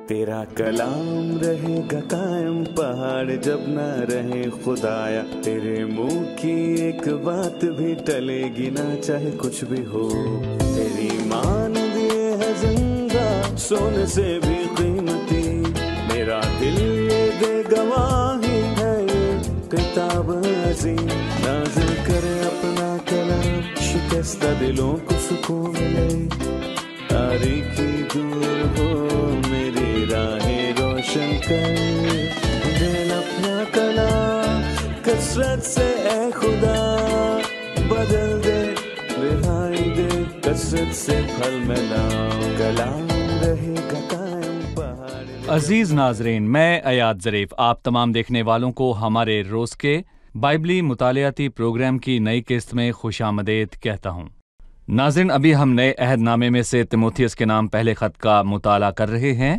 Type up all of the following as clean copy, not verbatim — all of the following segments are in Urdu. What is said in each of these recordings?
تیرا کلام رہے گا قائم پہاڑ جب نہ رہے خدایا، تیرے منہ کی ایک بات بھی ٹلے گی نہ چاہے کچھ بھی ہو، تیری مانند یہ ہے زندہ سونے سے بھی قیمتی، میرا دل یہ دے گواہی ہے یہ کتاب عظیم، نازل کرے اپنا کلام شکستہ دلوں کو سکون ملے، تاریکی دور ہو میری راہیں روشن کر، دل اپنا کلام کثرت سے اے خدا بدل دے، رہائی دے کثرت سے پھل ملاؤ، کلام رہے گا قائم پہاڑ۔ عزیز ناظرین، میں ایاد ظریف آپ تمام دیکھنے والوں کو ہمارے روز کے بائبلی مطالعاتی پروگرام کی نئی قسط میں خوش آمدید کہتا ہوں۔ ناظرین، ابھی ہم نئے عہد نامے میں سے تیموتھیوس کے نام پہلے خط کا مطالعہ کر رہے ہیں،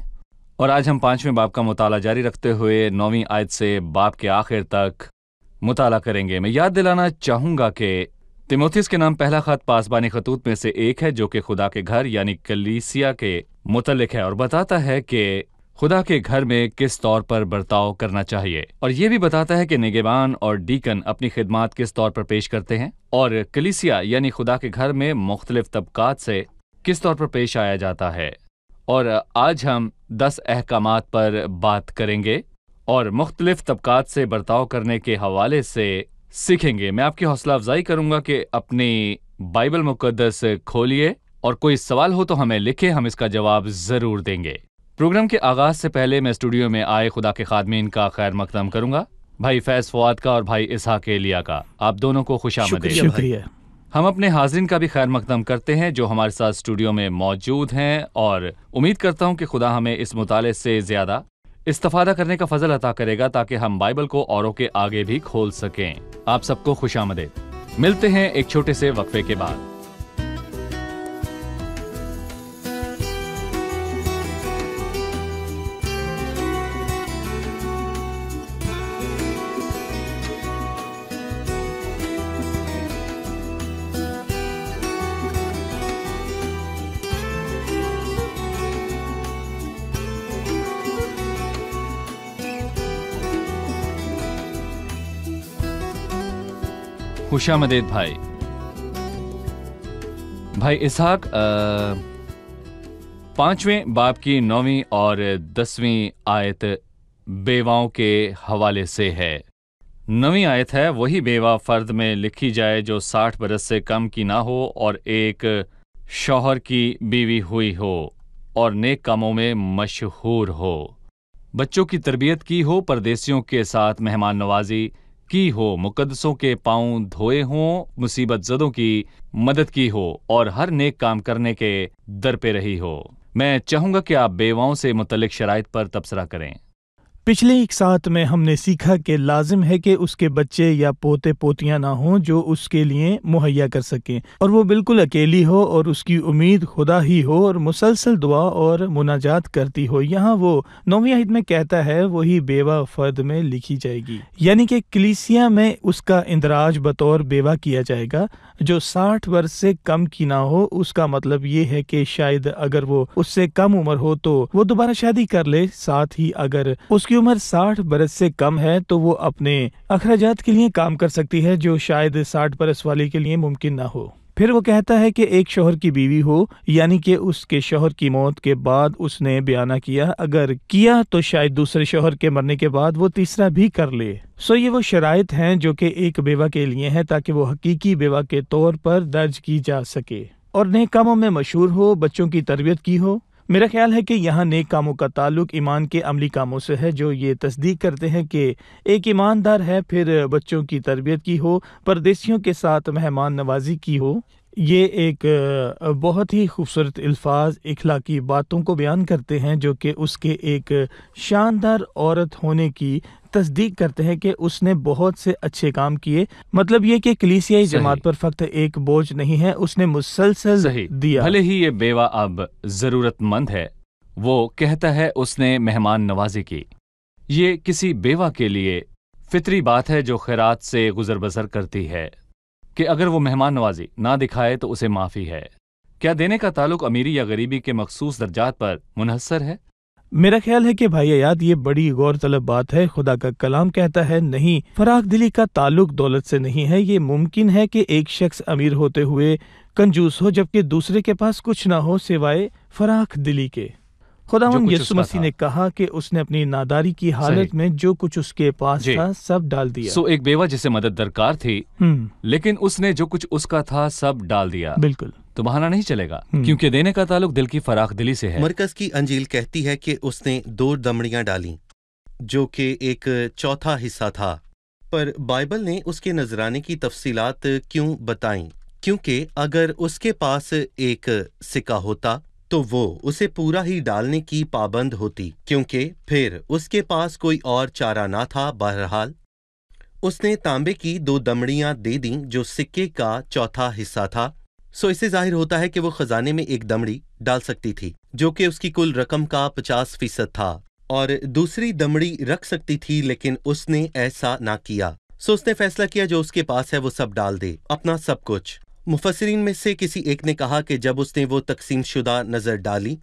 اور آج ہم 5ویں باب کا مطالعہ جاری رکھتے ہوئے 9ویں آیت سے باب کے آخر تک مطالعہ کریں گے۔ میں یاد دلانا چاہوں گا کہ تیموتھیوس کے نام پہلا خط پاسبانی خطوط میں سے ایک ہے، جو کہ خدا کے گھر یعنی کلیسیا کے متعلق ہے، اور بتاتا ہے کہ خدا کے گھر میں کس طور پر برتاؤ کرنا چاہیے، اور یہ بھی بتاتا ہے کہ نگہبان اور ڈیکن اپنی خدمات کس طور پر پیش کرتے ہیں، اور کلیسیا یعنی خدا کے گھر میں مختلف طبقات سے کس طور پر پیش آیا جاتا ہے۔ اور آج ہم 10 احکامات پر بات کریں گے اور مختلف طبقات سے برتاؤ کرنے کے حوالے سے سیکھیں گے۔ میں آپ کی حوصلہ افزائی کروں گا کہ اپنی بائبل مقدس کھولیے، اور کوئی سوال ہو تو ہمیں لکھے، ہم اس کا جواب ضرور دیں گے۔ پروگرام کے آغاز سے پہلے میں اسٹوڈیو میں آئے خدا کے خادمین کا خیر مقدم کروں گا، بھائی فیض فواد کا اور بھائی اسحاق ایلیا کا۔ آپ دونوں کو خوش آمدید۔ شکریہ۔ ہم اپنے حاضرین کا بھی خیر مقدم کرتے ہیں جو ہمارے ساتھ اسٹوڈیو میں موجود ہیں، اور امید کرتا ہوں کہ خدا ہمیں اس مطالعے سے زیادہ استفادہ کرنے کا فضل عطا کرے گا تاکہ ہم بائبل کو اوروں کے آگے بھی کھول سکیں۔ آپ سب کو خوش آمدید۔ ملتے ہیں ایک چھوٹے سے وقفے کے بعد۔ خوش آمدید بھائی اسحاق، 5ویں باب کی 9ویں اور 10ویں آیت بیواؤں کے حوالے سے ہے۔ 9ویں آیت ہے، وہی بیوہ فرد میں لکھی جائے جو 60 برس سے کم کی نہ ہو اور ایک شوہر کی بیوی ہوئی ہو اور نیک کاموں میں مشہور ہو، بچوں کی تربیت کی ہو، پردیسیوں کے ساتھ مہمان نوازی کی ہو، مقدسوں کے پاؤں دھوئے ہوں، مصیبت زدوں کی مدد کی ہو، اور ہر نیک کام کرنے کے در پہ رہی ہو۔ میں چاہوں گا کہ آپ بیواؤں سے متعلق شرائط پر تبصرہ کریں۔ پچھلے ایک ساتھ میں ہم نے سیکھا کہ لازم ہے کہ اس کے بچے یا پوتے پوتیاں نہ ہوں جو اس کے لیے مہیا کر سکیں، اور وہ بالکل اکیلی ہو اور اس کی امید خدا ہی ہو اور مسلسل دعا اور مناجات کرتی ہو۔ یہاں وہ 9ویں آیت میں کہتا ہے وہی بیوہ فرد میں لکھی جائے گی، یعنی کہ کلیسیا میں اس کا اندراج بطور بیوہ کیا جائے گا جو 60 برس سے کم کی نہ ہو۔ اس کا مطلب یہ ہے کہ شاید اگر وہ اس سے کم عمر ہو تو وہ دوبارہ شادی کر لے، ساتھ ہی اگر اس کی عمر 60 برس سے کم ہے تو وہ اپنے اخراجات کے لیے کام کر سکتی ہے، جو شاید 60 برس والے کے لیے ممکن نہ ہو۔ پھر وہ کہتا ہے کہ ایک شوہر کی بیوی ہو، یعنی کہ اس کے شوہر کی موت کے بعد اس نے بیانہ کیا، اگر کیا تو شاید دوسرے شوہر کے مرنے کے بعد وہ تیسرا بھی کر لے۔ یہ وہ شرائط ہیں جو کہ ایک بیوہ کے لیے ہیں تاکہ وہ حقیقی بیوہ کے طور پر درج کی جا سکے، اور نیک کاموں میں مشہور ہو، بچوں کی تربیت کی ہو۔ میرا خیال ہے کہ یہاں نیک کاموں کا تعلق ایمان کے عملی کاموں سے ہے جو یہ تصدیق کرتے ہیں کہ ایک ایماندار ہے، پھر بچوں کی تربیت کی ہو، پردیسیوں کے ساتھ مہمان نوازی کی ہو۔ یہ ایک بہت ہی خوبصورت الفاظ اخلاقی باتوں کو بیان کرتے ہیں جو کہ اس کے ایک شاندار عورت ہونے کی تصدیق کرتے ہیں کہ اس نے بہت سے اچھے کام کیے۔ مطلب یہ کہ کلیسیائی جماعت پر فقط ایک بوجھ نہیں ہے، اس نے مسلسل دیا۔ بھلے ہی یہ بیوہ اب ضرورت مند ہے، وہ کہتا ہے اس نے مہمان نوازی کی۔ یہ کسی بیوہ کے لیے فطری بات ہے جو خیرات سے گزر بسر کرتی ہے کہ اگر وہ مہمان نوازی نہ دکھائے تو اسے معافی ہے۔ کیا دینے کا تعلق امیری یا غریبی کے مخصوص درجات پر منحصر ہے؟ میرا خیال ہے کہ بھائی عیاد یہ بڑی غور طلب بات ہے۔ خدا کا کلام کہتا ہے نہیں، فراخ دلی کا تعلق دولت سے نہیں ہے۔ یہ ممکن ہے کہ ایک شخص امیر ہوتے ہوئے کنجوس ہو جبکہ دوسرے کے پاس کچھ نہ ہو سوائے فراخ دلی کے۔ خداوند یسوع مسیح نے کہا کہ اس نے اپنی ناداری کی حالت میں جو کچھ اس کے پاس تھا سب ڈال دیا۔ ایک بیوہ جسے مدد درکار تھی لیکن اس نے جو کچھ اس کا تھا سب ڈال دیا۔ بالکل، تو بہانہ نہیں چلے گا کیونکہ دینے کا تعلق دل کی فراخ دلی سے ہے۔ مرکز کی انجیل کہتی ہے کہ اس نے 2 دمڑیاں ڈالیں جو کہ ایک چوتھا حصہ تھا، پر بائبل نے اس کے نذرانے کی تفصیلات کیوں بتائیں؟ کیونکہ اگر اس کے پاس ایک سکہ ہوتا تو وہ اسے پورا ہی ڈالنے کی پابند ہوتی، کیونکہ پھر اس کے پاس کوئی اور چارہ نہ تھا۔ بہرحال اس نے تانبے کی 2 دمڑیاں دے دیں جو سکے کا چوتھا حصہ تھا۔ اس سے ظاہر ہوتا ہے کہ وہ خزانے میں ایک دمڑی ڈال سکتی تھی جو کہ اس کی کل رقم کا 50% تھا، اور دوسری دمڑی رکھ سکتی تھی لیکن اس نے ایسا نہ کیا۔ اس نے فیصلہ کیا جو اس کے پاس ہے وہ سب ڈال دے، اپنا سب کچھ۔ مفسرین میں سے کسی ایک نے کہا کہ جب اس نے وہ تقسیم شدہ نظر ڈالی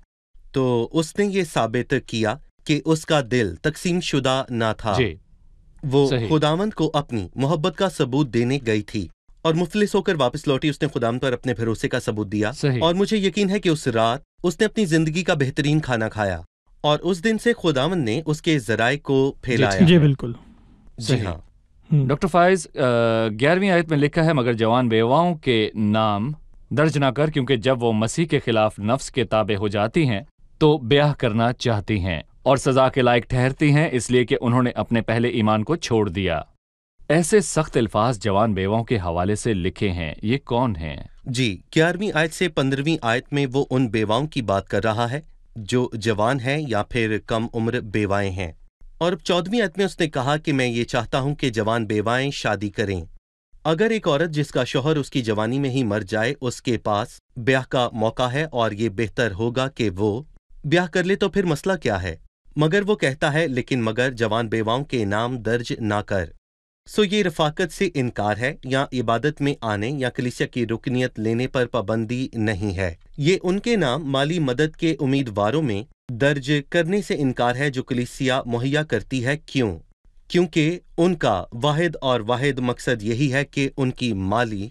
تو اس نے یہ ثابت کیا کہ اس کا دل تقسیم شدہ نہ تھا، وہ خداوند کو اپنی محبت کا ثبوت دینے گئی تھی، اور مفلس ہو کر واپس لوٹی اس نے خداوند پر اپنے بھروسے کا ثبوت دیا۔ اور مجھے یقین ہے کہ اس رات اس نے اپنی زندگی کا بہترین کھانا کھایا، اور اس دن سے خداوند نے اس کے ذرائع کو پھیلایا۔ جی بالکل، جی ہاں۔ ڈاکٹر فائز، 11ویں آیت میں لکھا ہے مگر جوان بیواؤں کے نام درج نہ کر، کیونکہ جب وہ مسیح کے خلاف نفس کے تابع ہو جاتی ہیں تو بیاہ کرنا چاہتی ہیں اور سزا کے لائق ٹھہرتی ہیں، اس لیے کہ انہوں نے اپنے پہلے ایمان کو چھوڑ دیا۔ ایسے سخت الفاظ جوان بیواؤں کے حوالے سے لکھے ہیں، یہ کون ہیں؟ جی، 11ویں آیت سے 15ویں آیت میں وہ ان بیواؤں کی بات کر رہا ہے جو جوان ہیں یا پھر کم عمر بیوائیں ہیں، اور 14ویں آیت میں اس نے کہا کہ میں یہ چاہتا ہوں کہ جوان بیوائیں شادی کریں۔ اگر ایک عورت جس کا شوہر اس کی جوانی میں ہی مر جائے اس کے پاس بیاہ کا موقع ہے اور یہ بہتر ہوگا کہ وہ بیاہ کر لے، تو پھر مسئلہ کیا ہے؟ مگر وہ کہتا ہے لیکن مگر جوان بیواؤں کے نام درج نہ کر۔ یہ رفاقت سے انکار ہے، یا عبادت میں آنے یا کلیسیا کی رکنیت لینے پر پابندی نہیں ہے۔ یہ ان کے نام مالی مدد کے امیدواروں میں درج کرنے سے انکار ہے جو کلیسیا مہیا کرتی ہے۔ کیونکہ ان کا واحد مقصد یہی ہے کہ ان کی مالی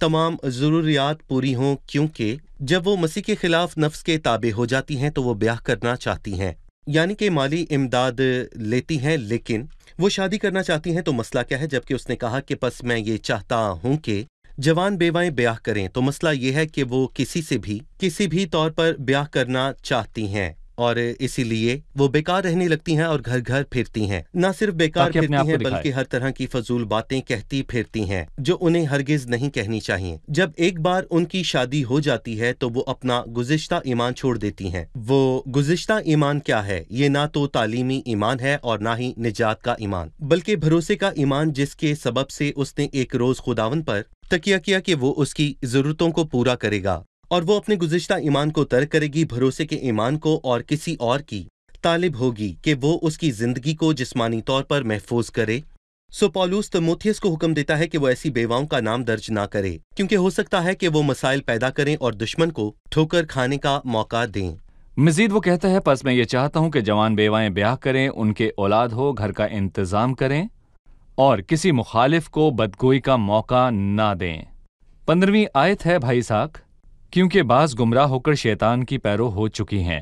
تمام ضروریات پوری ہوں، کیونکہ جب وہ مسیح کے خلاف نفس کے تابع ہو جاتی ہیں تو وہ بیاہ کرنا چاہتی ہیں، یعنی کہ مالی امداد لیتی ہیں، لیکن وہ شادی کرنا چاہتی ہیں۔ تو مسئلہ کیا ہے؟ جبکہ اس نے کہا کہ پس میں یہ چاہتا ہوں کہ جوان بیوائیں بیاہ کریں، تو مسئلہ یہ ہے کہ وہ کسی بھی طور پر بیاہ کرنا چاہتی ہیں، اور اسی لیے وہ بیکار رہنے لگتی ہیں اور گھر گھر پھرتی ہیں۔ نہ صرف بیکار پھرتی ہیں بلکہ ہر طرح کی فضول باتیں کہتی پھرتی ہیں جو انہیں ہرگز نہیں کہنی چاہیے۔ جب ایک بار ان کی شادی ہو جاتی ہے تو وہ اپنا گزشتہ ایمان چھوڑ دیتی ہیں۔ وہ گزشتہ ایمان کیا ہے؟ یہ نہ تو تعلیمی ایمان ہے اور نہ ہی نجات کا ایمان، بلکہ بھروسے کا ایمان، جس کے سبب سے اس نے ایک روز خداوند پر تکیہ کیا کہ وہ اس کی ضرورتوں کو پورا کرے گا، اور وہ اپنے گزشتہ ایمان کو ترک کرے گی بھروسے کے ایمان کو، اور کسی اور کی طالب ہوگی کہ وہ اس کی زندگی کو جسمانی طور پر محفوظ کرے۔ پولوس تیموتھیوس کو حکم دیتا ہے کہ وہ ایسی بیواؤں کا نام درج نہ کرے، کیونکہ ہو سکتا ہے کہ وہ مسائل پیدا کریں اور دشمن کو ٹھوکر کھانے کا موقع دیں۔ مزید وہ کہتا ہے پس میں یہ چاہتا ہوں کہ جوان بیوائیں بیاہ کریں، ان کے اولاد ہو، گھر کا انتظام کریں اور کسی مخالف کو بدگوئی کا موقع نہ دیں۔ 15ویں آیت ہے بھائی ساک، کیونکہ بعض گمراہ ہو کر شیطان کی پیرو ہو چکی ہیں۔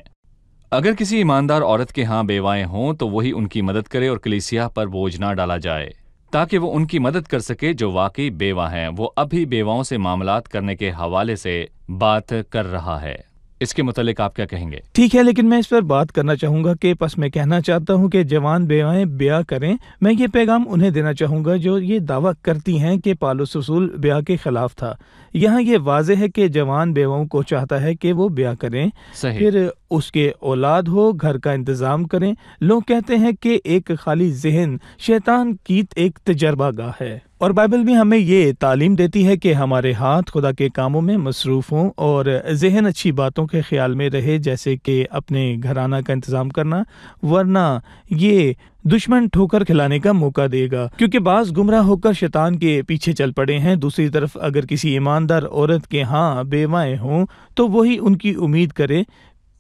اگر کسی ایماندار عورت کے ہاں بیوائیں ہوں تو وہی ان کی مدد کرے اور کلیسیا پر بوجھ نہ ڈالا جائے، تاکہ وہ ان کی مدد کر سکے جو واقعی بیوہ ہیں۔ وہ ابھی بیواؤں سے معاملات کرنے کے حوالے سے بات کر رہا ہے۔ اس کے متعلق آپ کیا کہیں گے؟ ٹھیک ہے، لیکن میں اس پر بات کرنا چاہوں گا کہ پس میں کہنا چاہتا ہوں کہ جوان بیوائیں بیاہ کریں۔ میں یہ پیغام انہیں دینا چاہوں گا جو یہ دعویٰ کرتی ہیں کہ پالوس رسول بیاہ کے خلاف تھا۔ یہاں یہ واضح ہے کہ جوان بیواؤں کو چاہتا ہے کہ وہ بیاہ کریں، پھر اس کے اولاد ہو، گھر کا انتظام کریں۔ لوگ کہتے ہیں کہ ایک خالی ذہن شیطان کی ایک تجربہ گاہ ہے، اور بائبل بھی ہمیں یہ تعلیم دیتی ہے کہ ہمارے ہاتھ خدا کے کاموں میں مصروف ہوں اور ذہن اچھی باتوں کے خیال میں رہے، جیسے کہ اپنے گھرانہ کا انتظام کرنا، ورنہ یہ دشمن ٹھوکر کھلانے کا موقع دے گا، کیونکہ بعض گمراہ ہو کر شیطان کے پیچھے چل پڑے ہیں۔ دوسری طرف اگر کسی ایماندار عورت کے ہاں بیوائیں ہوں تو وہی ان کی امید کرے،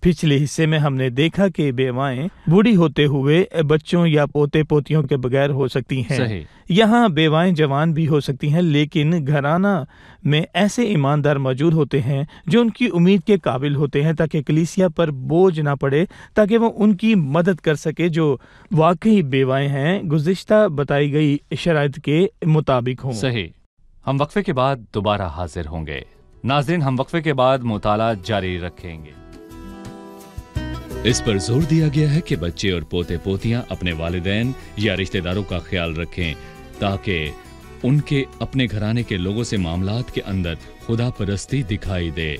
پچھلے حصے میں ہم نے دیکھا کہ بیوائیں بوڑھی ہوتے ہوئے بچوں یا پوتے پوتیوں کے بغیر ہو سکتی ہیں۔ صحیح۔ یہاں بیوائیں جوان بھی ہو سکتی ہیں، لیکن گھرانہ میں ایسے ایماندار موجود ہوتے ہیں جو ان کی امید کے قابل ہوتے ہیں تاکہ کلیسیا پر بوجھ نہ پڑے، تاکہ وہ ان کی مدد کر سکے جو واقعی بیوائیں ہیں، گزشتہ بتائی گئی شرائط کے مطابق ہوں۔ صحیح۔ ہم وقفے کے بعد دوبارہ حاضر ہوں گے۔ ناظرین، ہم وقفے کے بعد مطالعہ جاری رکھیں گے۔ اس پر زور دیا گیا ہے کہ بچے اور پوتے پوتیاں اپنے والدین یا رشتہ داروں کا خیال رکھیں تاکہ ان کے اپنے گھرانے کے لوگوں سے معاملات کے اندر خدا پرستی دکھائی دے،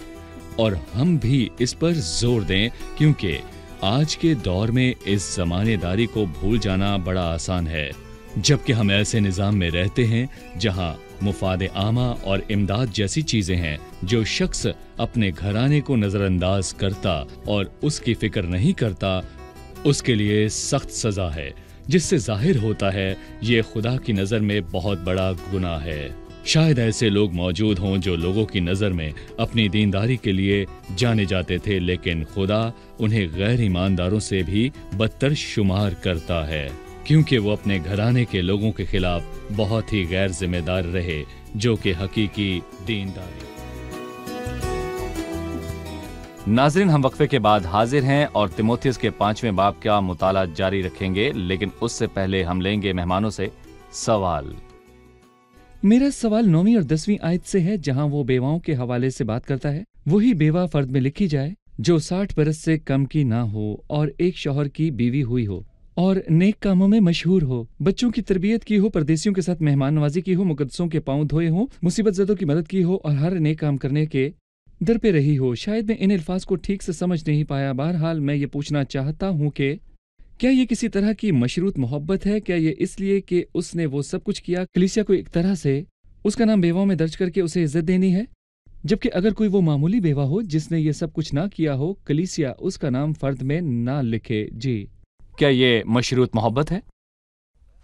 اور ہم بھی اس پر زور دیں کیونکہ آج کے دور میں اس زمانے داری کو بھول جانا بڑا آسان ہے، جبکہ ہم ایسے نظام میں رہتے ہیں جہاں مفاد عامہ اور امداد جیسی چیزیں ہیں۔ جو شخص اپنے گھرانے کو نظر انداز کرتا اور اس کی فکر نہیں کرتا، اس کے لیے سخت سزا ہے، جس سے ظاہر ہوتا ہے یہ خدا کی نظر میں بہت بڑا گناہ ہے۔ شاید ایسے لوگ موجود ہوں جو لوگوں کی نظر میں اپنی دینداری کے لیے جانے جاتے تھے، لیکن خدا انہیں غیر ایمانداروں سے بھی بدتر شمار کرتا ہے، کیونکہ وہ اپنے گھرانے کے لوگوں کے خلاف بہت ہی غیر ذمہ دار رہے، جو کہ حقیقی دینداری۔ ناظرین، ہم وقفے کے بعد حاضر ہیں اور تیموتھیوس کے 5ویں باب کا مطالعہ جاری رکھیں گے، لیکن اس سے پہلے ہم لیں گے مہمانوں سے سوال۔ میرا سوال 9ویں اور 10ویں آیت سے ہے، جہاں وہ بیواؤں کے حوالے سے بات کرتا ہے۔ وہی بیوہ فرد میں لکھی جائے جو 60 برس سے کم کی نہ ہو اور ایک شوہر کی بیوی ہوئی ہو اور نیک کاموں میں مشہور ہو، بچوں کی تربیت کی ہو، پردیسیوں کے ساتھ مہمان نوازی کی ہو، مقدسوں کے پاؤں دھوئے ہوں، مصیبت زدوں کی مدد کی ہو اور ہر نیک کام کرنے کے در پہ رہی ہو۔ شاید میں ان الفاظ کو ٹھیک سے سمجھ نہیں پایا، بہرحال میں یہ پوچھنا چاہتا ہوں کہ کیا یہ کسی طرح کی مشروط محبت ہے؟ کیا یہ اس لیے کہ اس نے وہ سب کچھ کیا، کلیسیا کو ایک طرح سے اس کا نام بیواؤں میں درج کر کے اسے عزت دینی ہے؟ جبکہ اگر کوئی وہ معمولی بیوہ ہو جس نے یہ سب کچھ نہ کیا ہو، کلیسیا اس کا نام فرد میں نہ لکھے۔ جی، کیا یہ مشروط محبت ہے؟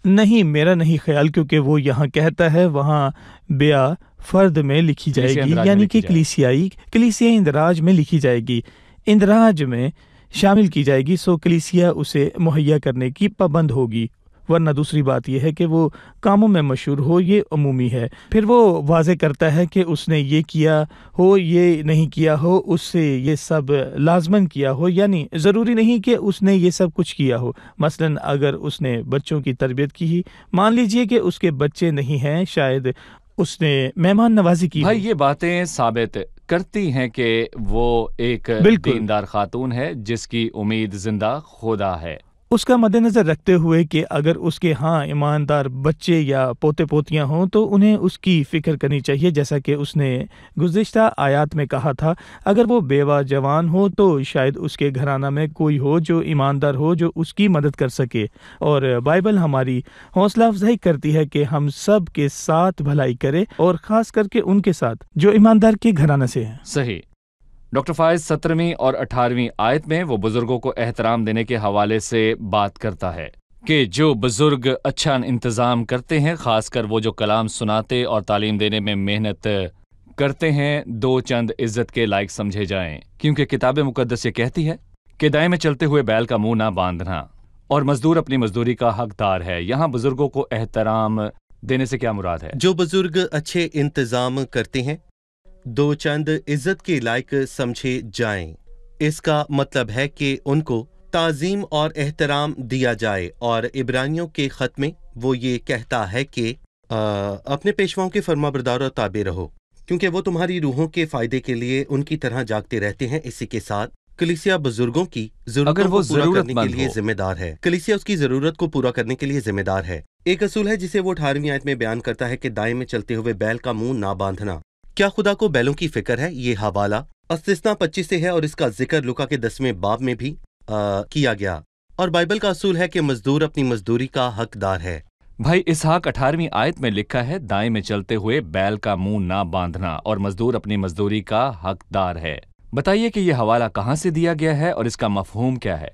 نہیں، میرا نہیں خیال، کیونکہ وہ یہاں کہتا ہے وہاں بیع فرد میں لکھی جائے گی، یعنی کہ کلیسیائی اندراج میں لکھی جائے گی، اندراج میں شامل کی جائے گی، سو کلیسیا اسے مہیا کرنے کی پابند ہوگی۔ ورنہ دوسری بات یہ ہے کہ وہ کاموں میں مشہور ہو، یہ عمومی ہے۔ پھر وہ واضح کرتا ہے کہ اس نے یہ کیا ہو، یہ نہیں کیا ہو، اس سے یہ سب لازماً کیا ہو، یعنی ضروری نہیں کہ اس نے یہ سب کچھ کیا ہو۔ مثلاً اگر اس نے بچوں کی تربیت کی ہی، مان لیجئے کہ اس کے بچے نہیں ہیں، شاید اس نے مہمان نوازی کی۔ بھائی، یہ باتیں ثابت کرتی ہیں کہ وہ ایک دیندار خاتون ہے جس کی امید زندہ خدا ہے۔ اس کا مد نظر رکھتے ہوئے کہ اگر اس کے ہاں ایماندار بچے یا پوتے پوتیاں ہوں تو انہیں اس کی فکر کرنی چاہیے، جیسا کہ اس نے گزشتہ آیات میں کہا تھا۔ اگر وہ بیوہ جوان ہو تو شاید اس کے گھرانہ میں کوئی ہو جو ایماندار ہو، جو اس کی مدد کر سکے، اور بائبل ہماری حوصلہ افزائی کرتی ہے کہ ہم سب کے ساتھ بھلائی کرے، اور خاص کر کے ان کے ساتھ جو ایماندار کے گھرانہ سے ہیں۔ صحیح۔ ڈاکٹر فائز 17ویں اور 18ویں آیت میں وہ بزرگوں کو احترام دینے کے حوالے سے بات کرتا ہے کہ جو بزرگ اچھا انتظام کرتے ہیں، خاص کر وہ جو کلام سناتے اور تعلیم دینے میں محنت کرتے ہیں، دو چند عزت کے لائق سمجھے جائیں، کیونکہ کتاب مقدس یہ کہتی ہے کہ دائیں میں چلتے ہوئے بیل کا منہ نہ باندھنا، اور مزدور اپنی مزدوری کا حقدار ہے۔ یہاں بزرگوں کو احترام دینے سے کیا مراد ہے؟ جو بزرگ اچھے انتظام کرتے ہیں، دو چند عزت کے لائق سمجھے جائیں، اس کا مطلب ہے کہ ان کو تعظیم اور احترام دیا جائے، اور عبرانیوں کے خط میں وہ یہ کہتا ہے کہ اپنے پیشواؤں کے فرما بردار اور تابع رہو، کیونکہ وہ تمہاری روحوں کے فائدے کے لیے ان کی طرح جاگتے رہتے ہیں۔ اسی کے ساتھ کلیسیا بزرگوں کی ضرورتوں کو پورا کرنے کے لیے ذمہ دار ہے۔ کلیسیا اس کی ضرورت کو پورا کرنے کے لیے ذمہ دار ہے۔ ایک اصول ہے جسے وہ 18ویں آیت میں بیان کرتا ہے کہ دائیں میں چلتے ہوئے بیل کا منہ نہ باندھنا۔ کیا خدا کو بیلوں کی فکر ہے؟ یہ حوالہ استثنا 25 سے ہے، اور اس کا ذکر لوکا کے 10ویں باب میں بھی کیا گیا، اور بائبل کا اصول ہے کہ مزدور اپنی مزدوری کا حقدار ہے۔ بھائی اسحاق 18ویں آیت میں لکھا ہے دائیں میں چلتے ہوئے بیل کا منہ نہ باندھنا، اور مزدور اپنی مزدوری کا حقدار ہے۔ بتائیے کہ یہ حوالہ کہاں سے دیا گیا ہے اور اس کا مفہوم کیا ہے؟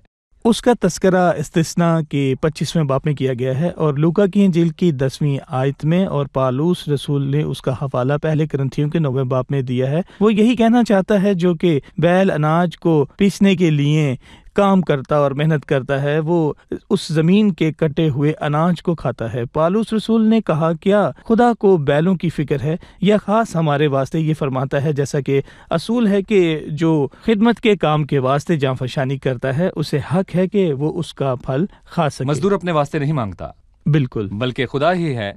اس کا تذکرہ استثناء کے 25ویں باب میں کیا گیا ہے اور لوکا کی انجیل کی 10ویں آیت میں، اور پالوس رسول نے اس کا حوالہ پہلے کرنتھیوں کے 9ویں باب میں دیا ہے۔ وہ یہی کہنا چاہتا ہے جو کہ بیل اناج کو پیسنے کے لیے کام کرتا اور محنت کرتا ہے، وہ اس زمین کے کٹے ہوئے اناج کو کھاتا ہے۔ پالوس رسول نے کہا کیا خدا کو بیلوں کی فکر ہے؟ یا خاص ہمارے واسطے یہ فرماتا ہے جیسا کہ اصول ہے کہ جو خدمت کے کام کے واسطے جاں فشانی کرتا ہے اسے حق ہے کہ وہ اس کا پھل کھا سکے۔ مزدور اپنے واسطے نہیں مانگتا، بالکل، بلکہ خدا ہی ہے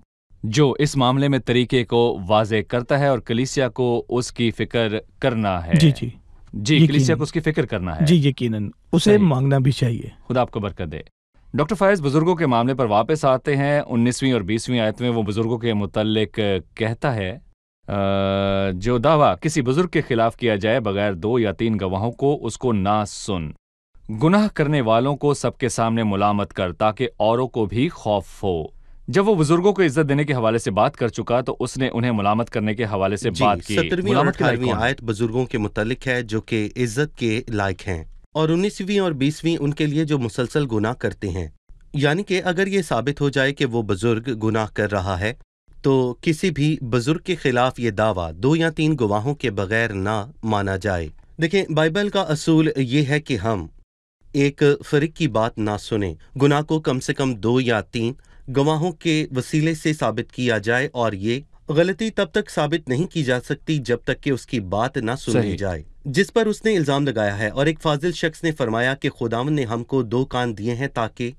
جو اس معاملے میں طریقے کو واضح کرتا ہے اور کلیسیا کو اس کی فکر کرنا ہے۔ جی کلیسیا کو اس کی فکر کرنا ہے۔ جی یقیناً اسے مانگنا بھی چاہیے۔ خدا آپ کو برکت دے۔ ڈاکٹر فائز بزرگوں کے معاملے پر واپس آتے ہیں۔ 19ویں اور 20ویں آیت میں وہ بزرگوں کے متعلق کہتا ہے جو دعویٰ کسی بزرگ کے خلاف کیا جائے بغیر 2 یا 3 گواہوں کو اس کو نہ سن، گناہ کرنے والوں کو سب کے سامنے ملامت کر تاکہ اوروں کو بھی خوف ہو۔ جب وہ بزرگوں کو عزت دینے کے حوالے سے بات کر چکا تو اس نے انہیں ملامت کرنے کے حوالے سے بات کی۔ 17ویں اور 18ویں آیت بزرگوں کے متعلق ہے جو کہ عزت کے لائق ہیں، اور 19ویں اور 20ویں ان کے لیے جو مسلسل گناہ کرتے ہیں۔ یعنی کہ اگر یہ ثابت ہو جائے کہ وہ بزرگ گناہ کر رہا ہے تو کسی بھی بزرگ کے خلاف یہ دعویٰ 2 یا 3 گواہوں کے بغیر نہ مانا جائے۔ دیکھیں، بائبل کا اصول یہ ہے کہ ہم ایک فریق کی بات نہ سنیں، گناہ کو کم سے کم 2 یا 3 گواہوں کے وسیلے سے ثابت کیا جائے، اور یہ غلطی تب تک ثابت نہیں کی جا سکتی جب تک کہ اس کی بات نہ سنی جائے جس پر اس نے الزام لگایا ہے۔ اور ایک فاضل شخص نے فرمایا کہ خداوند نے ہم کو 2 کان دیے ہیں تاکہ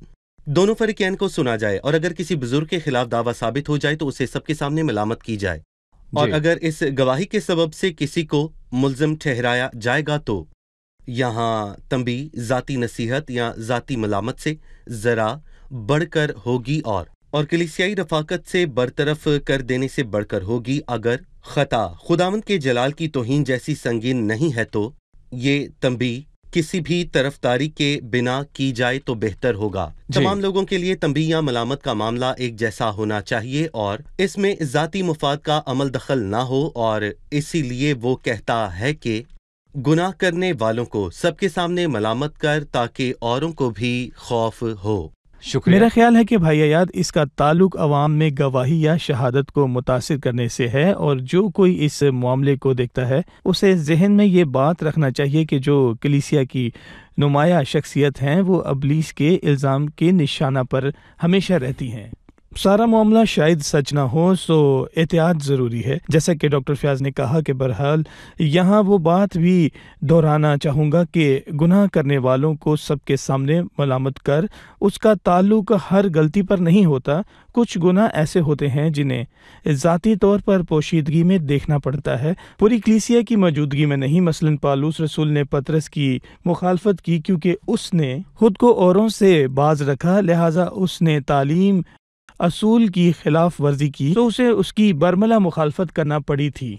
دونوں فریقین کو سنا جائے، اور اگر کسی بزرگ کے خلاف دعویٰ ثابت ہو جائے تو اسے سب کے سامنے ملامت کی جائے، اور اگر اس گواہی کے سبب سے کسی کو ملزم ٹھہرایا جائے گا تو یہاں تنبیہ ذاتی نصیحت یا ذاتی ملامت سے ذرا بڑھ کر ہوگی، اور کلیسیائی رفاقت سے برطرف کر دینے سے بڑھ کر ہوگی۔ اگر خطا خداوند کے جلال کی توہین جیسی سنگین نہیں ہے تو یہ تنبیہ کسی بھی طرفداری کے بنا کی جائے تو بہتر ہوگا۔ تمام لوگوں کے لیے تنبیہ یا ملامت کا معاملہ ایک جیسا ہونا چاہیے اور اس میں ذاتی مفاد کا عمل دخل نہ ہو، اور اسی لیے وہ کہتا ہے کہ گناہ کرنے والوں کو سب کے سامنے ملامت کر تاکہ اوروں کو بھی خوف ہو۔ شکریہ۔ میرا خیال ہے کہ بھائی عیاد اس کا تعلق عوام میں گواہی یا شہادت کو متاثر کرنے سے ہے، اور جو کوئی اس معاملے کو دیکھتا ہے اسے ذہن میں یہ بات رکھنا چاہیے کہ جو کلیسیا کی نمایاں شخصیت ہیں وہ ابلیس کے الزام کے نشانہ پر ہمیشہ رہتی ہیں۔ سارا معاملہ شاید سچ نہ ہو، سو احتیاط ضروری ہے، جیسا کہ ڈاکٹر فیاض نے کہا کہ بہرحال یہاں وہ بات بھی دہرانا چاہوں گا کہ گناہ کرنے والوں کو سب کے سامنے ملامت کر اس کا تعلق ہر غلطی پر نہیں ہوتا۔ کچھ گناہ ایسے ہوتے ہیں جنہیں ذاتی طور پر پوشیدگی میں دیکھنا پڑتا ہے، پوری کلیسیا کی موجودگی میں نہیں۔ مثلاً پالوس رسول نے پطرس کی مخالفت کی کیونکہ اس نے خود کو اوروں سے باز رکھا، لہٰذا اس نے تعلیم اصول کی خلاف ورزی کی تو اسے اس کی برملا مخالفت کرنا پڑی تھی۔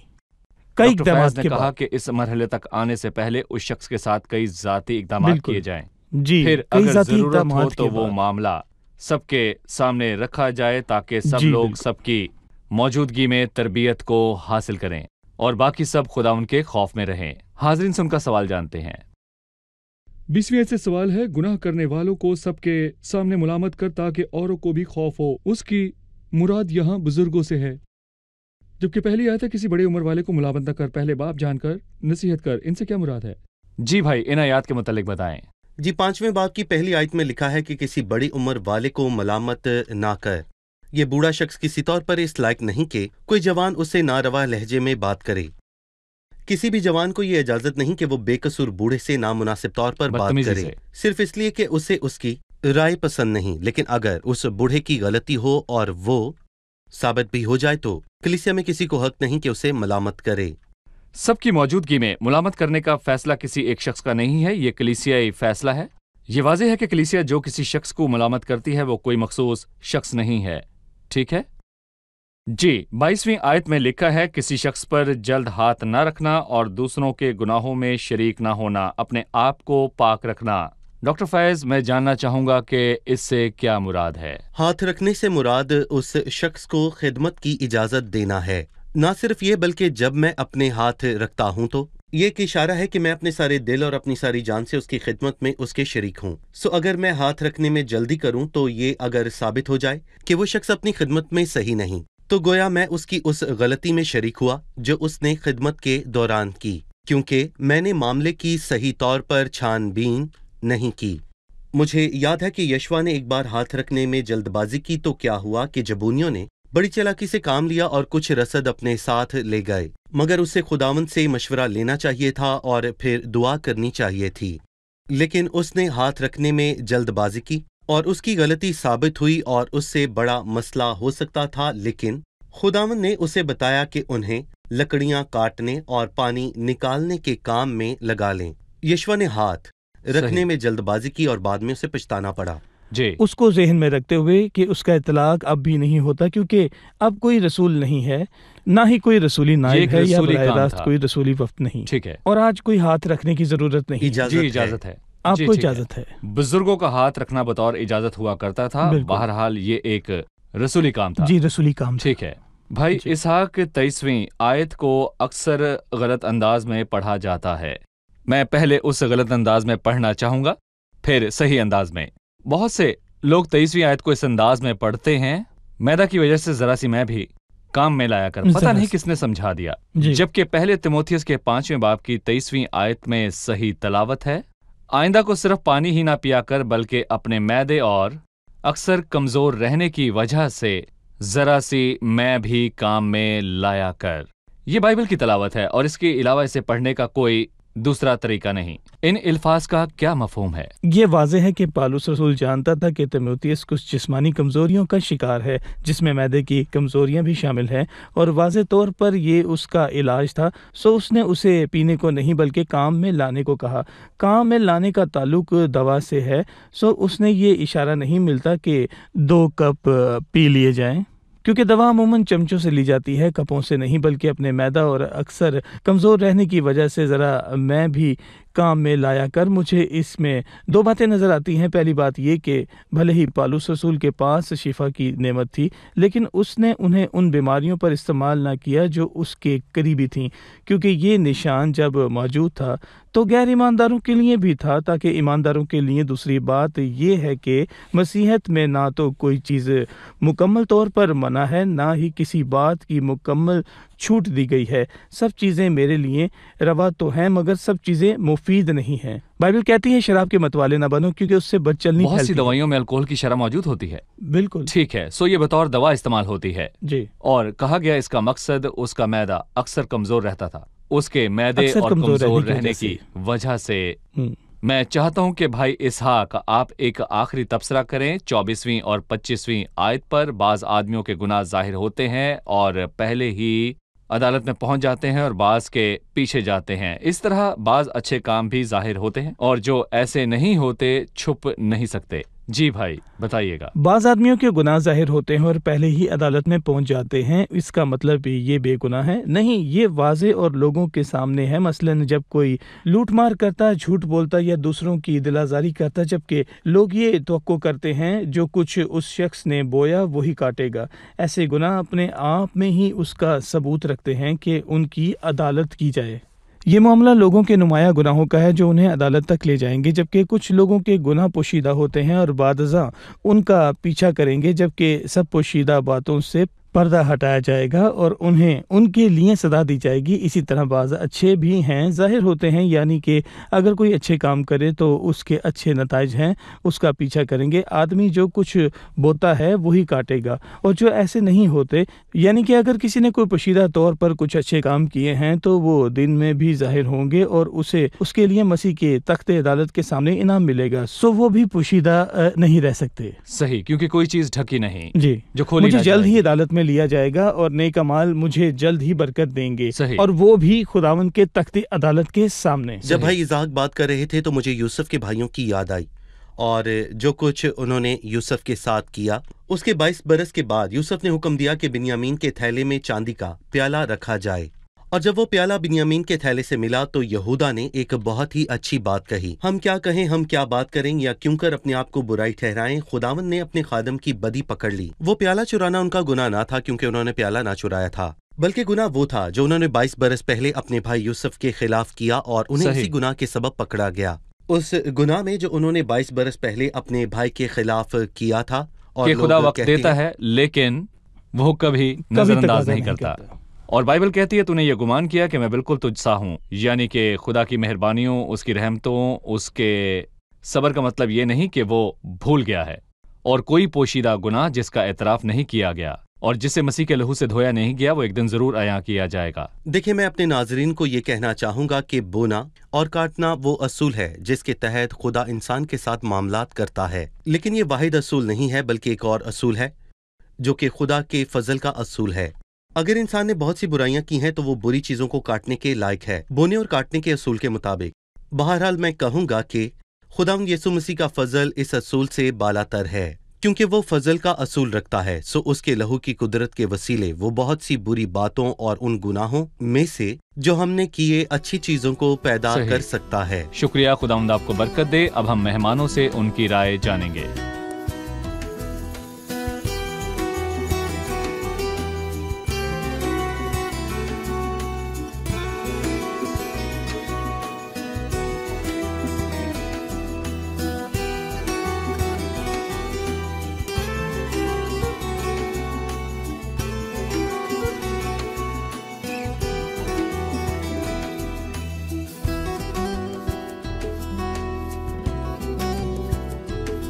کئی اقدامات کے کہا کہ اس مرحلے تک آنے سے پہلے اس شخص کے ساتھ کئی ذاتی اقدامات کیے جائیں، پھر اگر ضرورت ہو تو وہ معاملہ سب کے سامنے رکھا جائے تاکہ سب لوگ سب کی موجودگی میں تربیت کو حاصل کریں اور باقی سب خدا ان کے خوف میں رہیں۔ حاضرین سے ان کا سوال جانتے ہیں۔ 20ویں آیت سے سوال ہے، گناہ کرنے والوں کو سب کے سامنے ملامت کر تاکہ اوروں کو بھی خوف ہو۔ اس کی مراد یہاں بزرگوں سے ہے، جبکہ پہلی آیت ہے کسی بڑے عمر والے کو ملامت نہ کر، پہلے باپ جان کر نصیحت کر۔ ان سے کیا مراد ہے؟ جی بھائی، ان آیات کے متعلق بتائیں۔ جی 5ویں باب کی پہلی آیت میں لکھا ہے کہ کسی بڑی عمر والے کو ملامت نہ کر۔ یہ بوڑھا شخص کسی طور پر اس لائق نہیں کہ کوئی جوان اسے ناروا لہجے میں بات کرے۔ کسی بھی جوان کو یہ اجازت نہیں کہ وہ بے قصور بوڑھے سے نامناسب طور پر بات کرے، صرف اس لیے کہ اسے اس کی رائے پسند نہیں۔ لیکن اگر اس بوڑھے کی غلطی ہو اور وہ ثابت بھی ہو جائے تو کلیسیا میں کسی کو حق نہیں کہ اسے ملامت کرے۔ سب کی موجودگی میں ملامت کرنے کا فیصلہ کسی ایک شخص کا نہیں ہے، یہ کلیسیائی فیصلہ ہے۔ یہ واضح ہے کہ کلیسیا جو کسی شخص کو ملامت کرتی ہے وہ کوئی مخصوص شخص نہیں ہے، ٹھیک ہے؟ جی 22ویں آیت میں لکھا ہے کسی شخص پر جلد ہاتھ نہ رکھنا اور دوسروں کے گناہوں میں شریک نہ ہونا، اپنے آپ کو پاک رکھنا۔ ڈاکٹر فیض، میں جاننا چاہوں گا کہ اس سے کیا مراد ہے؟ ہاتھ رکھنے سے مراد اس شخص کو خدمت کی اجازت دینا ہے۔ نہ صرف یہ بلکہ جب میں اپنے ہاتھ رکھتا ہوں تو یہ ایک اشارہ ہے کہ میں اپنے سارے دل اور اپنی ساری جان سے اس کی خدمت میں اس کے شریک ہوں. اگر میں ہاتھ رکھنے میں جلدی کروں تو یہ اگر ثابت ہو جائے کہ وہ شخص اپنی خدمت میں صحیح نہیں، تو گویا میں اس کی اس غلطی میں شریک ہوا جو اس نے خدمت کے دوران کی، کیونکہ میں نے معاملے کی صحیح طور پر چھان بین نہیں کی. مجھے یاد ہے کہ یشوا نے ایک بار ہاتھ رکھنے میں جلد بازی کی تو کیا ہوا کہ جبونیوں نے بڑی چالاکی سے کام لیا اور کچھ رسد اپنے ساتھ لے گئے، مگر اسے خداوند سے مشورہ لینا چاہیے تھا اور پھر دعا کرنی چاہیے تھی. لیکن اس نے ہاتھ رکھنے میں جلد بازی کی اور اس کی غلطی ثابت ہوئی اور اس سے بڑا مسئلہ ہو سکتا تھا، لیکن خداوند نے اسے بتایا کہ انہیں لکڑیاں کاٹنے اور پانی نکالنے کے کام میں لگا لیں. یشوا نے ہاتھ رکھنے میں جلد بازی کی اور بعد میں اسے پچھتانا پڑا. جی، اس کو ذہن میں رکھتے ہوئے کہ اس کا اطلاق اب بھی نہیں ہوتا، کیونکہ اب کوئی رسول نہیں ہے، نہ ہی کوئی رسولی نائب ہے یا براہ راست کوئی رسولی وفد نہیں. ٹھیک ہے، اور آج کوئی ہاتھ رکھنے کی ضرورت نہیں. جی اجازت ہے، آپ کو اجازت ہے. بزرگوں کا ہاتھ رکھنا بطور اجازت ہوا کرتا تھا. بہرحال یہ ایک رسولی کام تھا. جی، رسولی کام. ٹھیک ہے بھائی. اسحاق 23ویں آیت کو اکثر غلط انداز میں پڑھا جاتا ہے. میں پہلے اس غلط انداز میں پڑھنا چاہوں گا، پھر صحیح انداز میں. بہت سے لوگ 23ویں آیت کو اس انداز میں پڑھتے ہیں، میدا کی وجہ سے ذرا سی میں بھی کام میں لایا کر. پتہ نہیں کس نے سمجھا دیا. جبکہ پہلے تیموتھیوس کے 5ویں باب کی 23ویں آیت میں صحیح تلاوت ہے، آئندہ کو صرف پانی ہی نہ پیا کر بلکہ اپنے میدے اور اکثر کمزور رہنے کی وجہ سے ذرا سی میں بھی کام میں لایا کر. یہ بائبل کی تلاوت ہے اور اس کے علاوہ اسے پڑھنے کا کوئی دوسرا طریقہ نہیں. ان الفاظ کا کیا مفہوم ہے؟ یہ واضح ہے کہ پالوس رسول جانتا تھا کہ تیموتھیوس کچھ جسمانی کمزوریوں کا شکار ہے، جس میں معدے کی کمزوریاں بھی شامل ہیں، اور واضح طور پر یہ اس کا علاج تھا. اس نے اسے پینے کو نہیں بلکہ کام میں لانے کو کہا. کام میں لانے کا تعلق دوا سے ہے. اس نے یہ اشارہ نہیں ملتا کہ 2 کپ پی لیے جائیں، کیونکہ دوا عموماً چمچوں سے لی جاتی ہے، کپوں سے نہیں، بلکہ اپنے معدہ اور اکثر کمزور رہنے کی وجہ سے ذرا میں بھی کام میں لایا کر. مجھے اس میں 2 باتیں نظر آتی ہیں. پہلی بات یہ کہ بھلے ہی پالوس رسول کے پاس شفا کی نعمت تھی، لیکن اس نے انہیں ان بیماریوں پر استعمال نہ کیا جو اس کے قریبی تھیں، کیونکہ یہ نشان جب موجود تھا تو غیر ایمانداروں کے لیے بھی تھا، تاکہ ایمانداروں کے لیے. دوسری بات یہ ہے کہ مسیحیت میں نہ تو کوئی چیز مکمل طور پر منع ہے، نہ ہی کسی بات کی مکمل چھوٹ دی گئی ہے. سب چیزیں میرے لیے روا تو ہیں، مگر سب چیزیں مفید نہیں ہیں. بائبل کہتی ہے شراب کے متوالے نہ بنو، کیونکہ اس سے بد چلنی بہت سی دوائیوں میں الکوہل کی شرح موجود ہوتی ہے. بالکل ٹھیک ہے. یہ بطور دوا استعمال ہوتی ہے. جی. اور کہا گیا اس کا مقصد اس کا معدہ اکثر کمزور رہتا تھا. اس کے معدے اور کمزور رہنے کی وجہ سے میں چاہتا ہوں کہ بھائی اسحاق آپ ایک آخری تبصرہ کریں 24ویں اور 25ویں آیت پر. بعض آدمیوں کے گناہ ظاہر ہوتے ہیں اور پہلے ہی عدالت میں پہنچ جاتے ہیں اور بعض کے پیچھے جاتے ہیں. اس طرح بعض اچھے کام بھی ظاہر ہوتے ہیں اور جو ایسے نہیں ہوتے چھپ نہیں سکتے. جی بھائی بتائیے گا. بعض آدمیوں کے گناہ ظاہر ہوتے ہیں اور پہلے ہی عدالت میں پہنچ جاتے ہیں. اس کا مطلب یہ بے گناہ ہے نہیں، یہ واضح اور لوگوں کے سامنے ہے. مثلا جب کوئی لوٹ مار کرتا، جھوٹ بولتا یا دوسروں کی دل آزاری کرتا، جبکہ لوگ یہ توقع کرتے ہیں جو کچھ اس شخص نے بویا وہی کاٹے گا. ایسے گناہ اپنے آپ میں ہی اس کا ثبوت رکھتے ہیں کہ ان کی عدالت کی جائے. یہ معاملہ لوگوں کے نمایاں گناہوں کا ہے جو انہیں عدالت تک لے جائیں گے، جبکہ کچھ لوگوں کے گناہ پوشیدہ ہوتے ہیں اور بعد ازاں ان کا پیچھا کریں گے، جبکہ سب پوشیدہ باتوں سے پردہ ہٹایا جائے گا اور انہیں ان کے لیے سزا دی جائے گی. اسی طرح بعض اچھے بھی ہیں، ظاہر ہوتے ہیں، یعنی کہ اگر کوئی اچھے کام کرے تو اس کے اچھے نتائج ہیں، اس کا پیچھا کریں گے. آدمی جو کچھ بوتا ہے وہی کاٹے گا. اور جو ایسے نہیں ہوتے، یعنی کہ اگر کسی نے کوئی پوشیدہ طور پر کچھ اچھے کام کیے ہیں تو وہ دن میں بھی ظاہر ہوں گے اور اسے اس کے لیے مسیح کے تخت عدالت کے سامنے انعام ملے گا. وہ بھی پوشیدہ نہیں رہ سکتے. صحیح، کیونکہ کوئی چیز ڈھکی نہیں. جی، جو کھولی مجھے جلد ہی عدالت میں لیا جائے گا اور نیک اعمال مجھے جلد ہی برکت دیں گے. اور وہ بھی خداوند کے تخت عدالت کے سامنے. جب بھائی اسحاق بات کر رہے تھے تو مجھے یوسف کے بھائیوں کی یاد آئی اور جو کچھ انہوں نے یوسف کے ساتھ کیا. اس کے 22 برس کے بعد یوسف نے حکم دیا کہ بنیامین کے تھیلے میں چاندی کا پیالہ رکھا جائے. اور جب وہ پیالہ بنیامین کے تھیلے سے ملا تو یہودا نے ایک بہت ہی اچھی بات کہی. ہم کیا کہیں، ہم کیا بات کریں یا کیوں کر اپنے آپ کو برائی ٹھہرائیں، خداوند نے اپنے خادم کی بدی پکڑ لی. وہ پیالہ چرانا ان کا گناہ نہ تھا کیونکہ انہوں نے پیالہ نہ چرایا تھا، بلکہ گناہ وہ تھا جو انہوں نے 22 برس پہلے اپنے بھائی یوسف کے خلاف کیا اور انہیں صحیح۔ اسی گناہ کے سبب پکڑا گیا۔ اس گناہ میں جو انہوں نے 22 برس پہلے اپنے بھائی کے خلاف کیا تھا، اور کہ لوگ خدا وقت کہتے دیتا ہیں ہے لیکن وہ کبھی نظر انداز نہیں کرتا، اور بائبل کہتی ہے تو نے یہ گمان کیا کہ میں بالکل تجھ سا ہوں، یعنی کہ خدا کی مہربانیوں، اس کی رحمتوں، اس کے صبر کا مطلب یہ نہیں کہ وہ بھول گیا ہے، اور کوئی پوشیدہ گناہ جس کا اعتراف نہیں کیا گیا اور جسے مسیح کے لہو سے دھویا نہیں گیا، وہ ایک دن ضرور عیاں کیا جائے گا۔ دیکھیں، میں اپنے ناظرین کو یہ کہنا چاہوں گا کہ بونا اور کاٹنا وہ اصول ہے جس کے تحت خدا انسان کے ساتھ معاملات کرتا ہے، لیکن یہ واحد اصول نہیں ہے بلکہ ایک اور اصول ہے جو کہ خدا کے فضل کا اصول ہے۔ اگر انسان نے بہت سی برائیاں کی ہیں تو وہ بری چیزوں کو کاٹنے کے لائق ہے، بونے اور کاٹنے کے اصول کے مطابق۔ بہرحال میں کہوں گا کہ خداوند یسوع مسیح کا فضل اس اصول سے بالاتر ہے، کیونکہ وہ فضل کا اصول رکھتا ہے، سو اس کے لہو کی قدرت کے وسیلے وہ بہت سی بری باتوں اور ان گناہوں میں سے جو ہم نے کیے اچھی چیزوں کو پیدا صحیح۔ کر سکتا ہے۔ شکریہ، خداوند آپ کو برکت دے۔ اب ہم مہمانوں سے ان کی رائے جانیں گے۔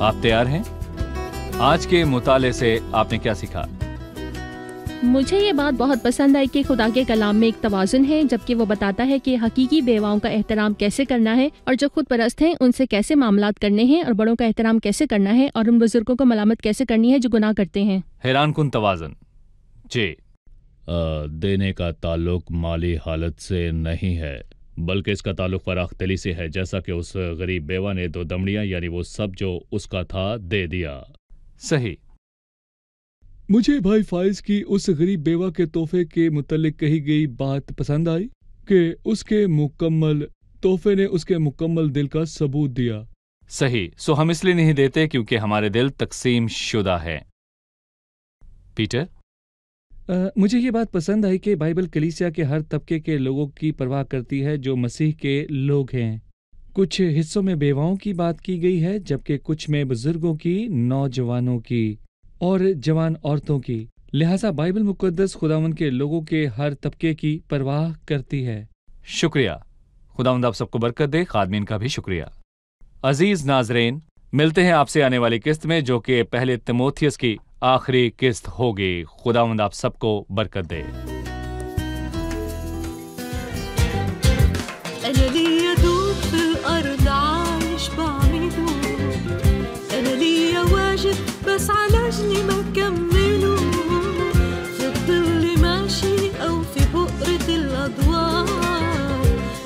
آپ تیار ہیں؟ آج کے مطالعے سے آپ نے کیا سیکھا؟ مجھے یہ بات بہت پسند آئی کہ خدا کے کلام میں ایک توازن ہے، جبکہ وہ بتاتا ہے کہ حقیقی بیواؤں کا احترام کیسے کرنا ہے، اور جو خود پرست ہیں ان سے کیسے معاملات کرنے ہیں، اور بڑوں کا احترام کیسے کرنا ہے، اور ان بزرگوں کو ملامت کیسے کرنی ہے جو گناہ کرتے ہیں۔ حیران کن توازن۔ جی، دینے کا تعلق مالی حالت سے نہیں ہے، بلکہ اس کا تعلق فراخ دلی سے ہے، جیسا کہ اس غریب بیوہ نے 2 دمڑیاں یعنی وہ سب جو اس کا تھا دے دیا۔ صحیح۔ مجھے بھائی فائز کی اس غریب بیوہ کے تحفے کے متعلق کہی گئی بات پسند آئی کہ اس کے مکمل تحفے نے اس کے مکمل دل کا ثبوت دیا۔ صحیح، سو ہم اس لیے نہیں دیتے کیونکہ ہمارے دل تقسیم شدہ ہے۔ پیٹر؟ مجھے یہ بات پسند آئی کہ بائبل کلیسیا کے ہر طبقے کے لوگوں کی پرواہ کرتی ہے جو مسیح کے لوگ ہیں۔ کچھ حصوں میں بیواؤں کی بات کی گئی ہے، جبکہ کچھ میں بزرگوں کی، نوجوانوں کی اور جوان عورتوں کی۔ لہٰذا بائبل مقدس خداوند کے لوگوں کے ہر طبقے کی پرواہ کرتی ہے۔ شکریہ، خداوند آپ سب کو برکت دے، خادمین کا بھی شکریہ۔ عزیز ناظرین، ملتے ہیں آپ سے آنے والی قسط میں جو کہ پہلے تیموتھیوس کی آخری قسط ہوگی۔ خداوند آپ سب کو برکت دے۔ أنا ليا دوب في الأرض عايش بعمله، أنا ليا واجب بس على أجلي ما كمله، في الظل ماشي أو في بؤرة الأضواء،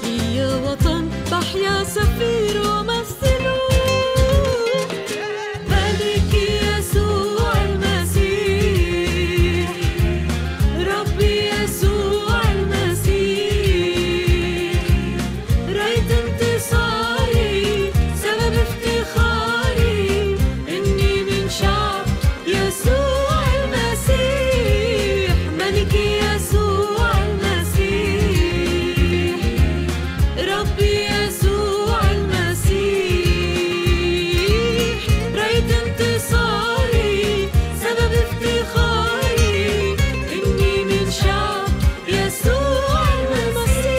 ليا وطن بحيا سفير ومثله، ملكي يسوع المسيح، ربي يسوع المسيح، راية انتصاري سبب افتخاري، إني من شعب يسوع المسيح، ملكي يسوع المسيح، ربي يسوع المسيح، راية انتصاري سبب افتخاري، إني من شعب يسوع المسيح.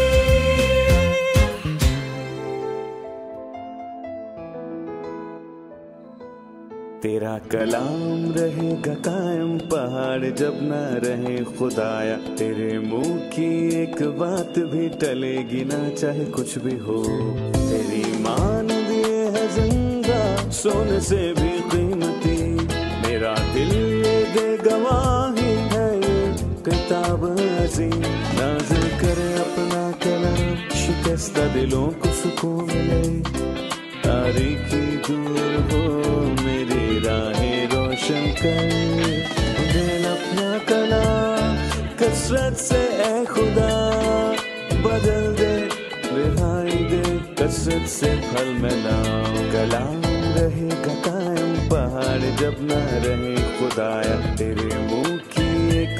تیرا کلام رہے گا قائم، پہاڑ جب نہ رہے خدایا، تیرے منہ کی ایک بات بھی ٹلے گی نہ، چاہے کچھ بھی ہو۔ تیری مانند یہ ہے زندہ، سونے سے بھی قیمتی، میرا دل یہ دے گواہی ہے، یہ کتاب عظیم نازل کرے اپنا کلام، شکستہ دلوں کو سکون ملے، تاریکی دور ہو میری راہیں روشن کر، دل اپنا کلام کثرت سے اے خدا بدل دے، رہائی دے کثرت سے پھل ملاؤ، کلام رہے گا قائم، پہاڑ جب نہ رہے خدایا، تیرے منہ کی ایک